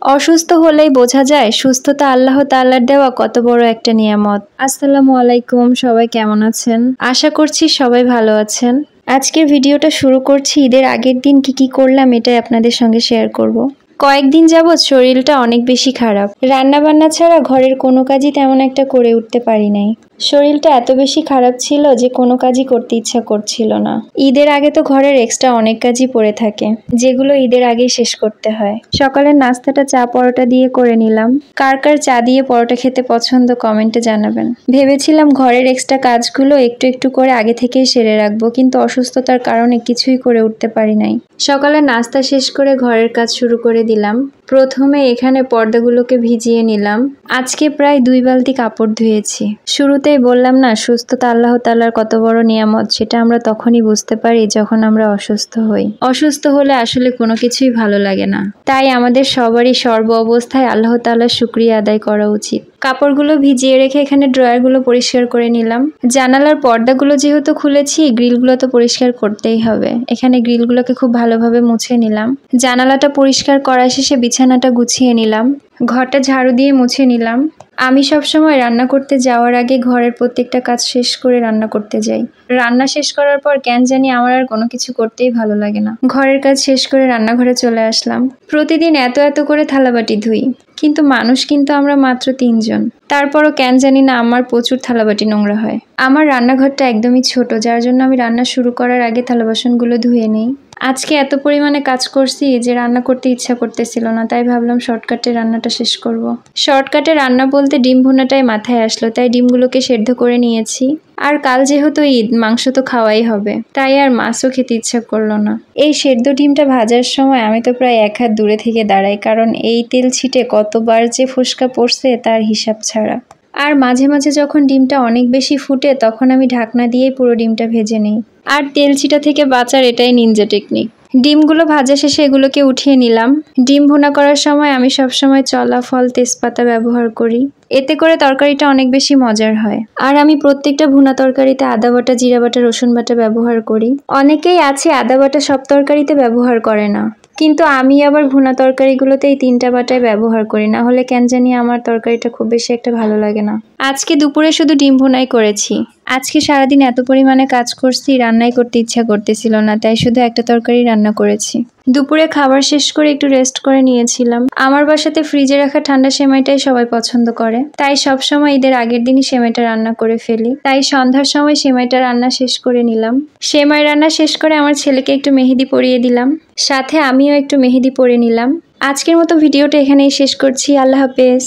অসুস্থ হলেই বোঝা যায় সুস্থতা আল্লাহ তাআলার দেওয়া কত বড় একটা নিয়ামত। আসসালামু আলাইকুম, সবাই কেমন আছেন? আশা করছি সবাই ভালো আছেন। আজকের ভিডিওটা শুরু করছি ঈদের আগের দিন কি করলাম এটাই আপনাদের সঙ্গে শেয়ার করব। কয়েকদিন যাবৎ শরীরটা অনেক বেশি খারাপ। রান্না বান্না ছাড়া ঘরের কোনো কাজই তেমন একটা করে উঠতে পারি নাই। শরীরটা এত বেশি খারাপ ছিল যে কোনো কাজই করতে ইচ্ছা করছিল না। ঈদের আগে তো ঘরের এক্সট্রা অনেক কাজই পড়ে থাকে, যেগুলো ঈদের আগেই শেষ করতে হয়। সকালের নাস্তাটা চা পরোটা দিয়ে করে নিলাম। কার কার চা দিয়ে পরোটা খেতে পছন্দ কমেন্টে জানাবেন। ভেবেছিলাম ঘরের এক্সট্রা কাজগুলো একটু একটু করে আগে থেকেই সেরে রাখবো, কিন্তু অসুস্থতার কারণে কিছুই করে উঠতে পারি নাই। সকালে নাস্তা শেষ করে ঘরের কাজ শুরু করে দিলাম। প্রথমে এখানে পর্দাগুলোকে ভিজিয়ে নিলাম। আজকে প্রায় 2 বালতি কাপড় ধুয়েছি। শুরুতেই বললাম না, সুস্থতা আল্লাহ তাআলার কত বড় নিয়ামত, সেটা আমরা তখনই বুঝতে পারি যখন আমরা অসুস্থ হই। অসুস্থ হলে আসলে কোনো কিছুই ভালো লাগে না। তাই আমাদের সবারই সর্ব অবস্থায় আল্লাহ তাআলার শুকরিয়া আদায় করা উচিত। কাপড়গুলো ভিজিয়ে রেখে এখানে ড্রয়ারগুলো পরিষ্কার করে নিলাম। জানালার পর্দাগুলো যেহেতু খুলেছি, গ্রিলগুলো তো পরিষ্কার করতেই হবে। এখানে গ্রিলগুলোকে খুব ভালোভাবে মুছে নিলাম। জানালাটা পরিষ্কার করা শেষে বিছানাটা গুছিয়ে নিলাম। ঘরটা ঝাড়ু দিয়ে মুছে নিলাম। আমি সবসময় রান্না করতে যাওয়ার আগে ঘরের প্রত্যেকটা কাজ শেষ করে রান্না করতে যাই। রান্না শেষ করার পর কেন জানি আমার আর কোনো কিছু করতেই ভালো লাগে না। ঘরের কাজ শেষ করে রান্নাঘরে চলে আসলাম। প্রতিদিন এত এত করে থালাবাটি ধুই, কিন্তু মানুষ কিন্তু আমরা মাত্র 3 জন। তারপরও কেন জানি না আমার প্রচুর থালাবাটি নোংরা হয়। আমার রান্নাঘরটা একদমই ছোট, যার জন্য আমি রান্না শুরু করার আগে থালা বাসনগুলো ধুয়ে নেই। আজকে এত পরিমাণে কাজ করছি যে রান্না করতে ইচ্ছা করতেছিল না, তাই ভাবলাম শর্টকাটে রান্নাটা শেষ করব। শর্টকাটে রান্না বলতে ডিম ভুনাটাই মাথায় আসলো, তাই ডিমগুলোকে সেদ্ধ করে নিয়েছি। আর কাল যেহেতু ঈদ, মাংস তো খাওয়াই হবে, তাই আর মাছও খেতে ইচ্ছা করলো না। এই সেদ্ধ ডিমটা ভাজার সময় আমি তো প্রায় 1 হাত দূরে থেকে দাঁড়াই, কারণ এই তেল ছিটে কতবার যে ফোসকা পড়ছে তার হিসাব ছাড়া। আর মাঝে মাঝে যখন ডিমটা অনেক বেশি ফুটে, তখন আমি ঢাকনা দিয়েই পুরো ডিমটা ভেজে নিই। আর তেল ছিটা থেকে বাঁচার এটাই নিনজা টেকনিক। ডিমগুলো ভাজা শেষে এগুলোকে উঠিয়ে নিলাম। ডিম ভুনা করার সময় আমি সবসময় চলা ফল, তেজপাতা ব্যবহার করি। এতে করে তরকারিটা অনেক বেশি মজার হয়। আর আমি প্রত্যেকটা ভুনা তরকারিতে আদা বাটা, জিরা বাটা, রসুন বাটা ব্যবহার করি। অনেকেই আছে আদা বাটা সব তরকারিতে ব্যবহার করে না, কিন্তু আমি আবার ভুনা তরকারিগুলোতে এই 3টা বাটায় ব্যবহার করি, না হলে কেন জানি আমার তরকারিটা খুব বেশি একটা ভালো লাগে না। আজকে দুপুরে শুধু ডিম ভুনাই করেছি। আজকে সারাদিন এত পরিমাণে কাজ করছি, রান্নাই করতে ইচ্ছা করতেছিল না, তাই শুধু একটা তরকারি রান্না করেছি। দুপুরে খাবার শেষ করে একটু রেস্ট করে নিয়েছিলাম। আমার বাসাতে ফ্রিজে রাখা ঠান্ডা সেমাইটাই সবাই পছন্দ করে, তাই সবসময় ঈদের আগের দিনই সেমাইটা রান্না করে ফেলি। তাই সন্ধ্যার সময় সেমাইটা রান্না শেষ করে নিলাম। সেমাই রান্না শেষ করে আমার ছেলেকে একটু মেহেদি পরিয়ে দিলাম, সাথে আমিও একটু মেহেদি পরে নিলাম। আজকের মতো ভিডিওটা এখানেই শেষ করছি। আল্লাহ হাফেজ।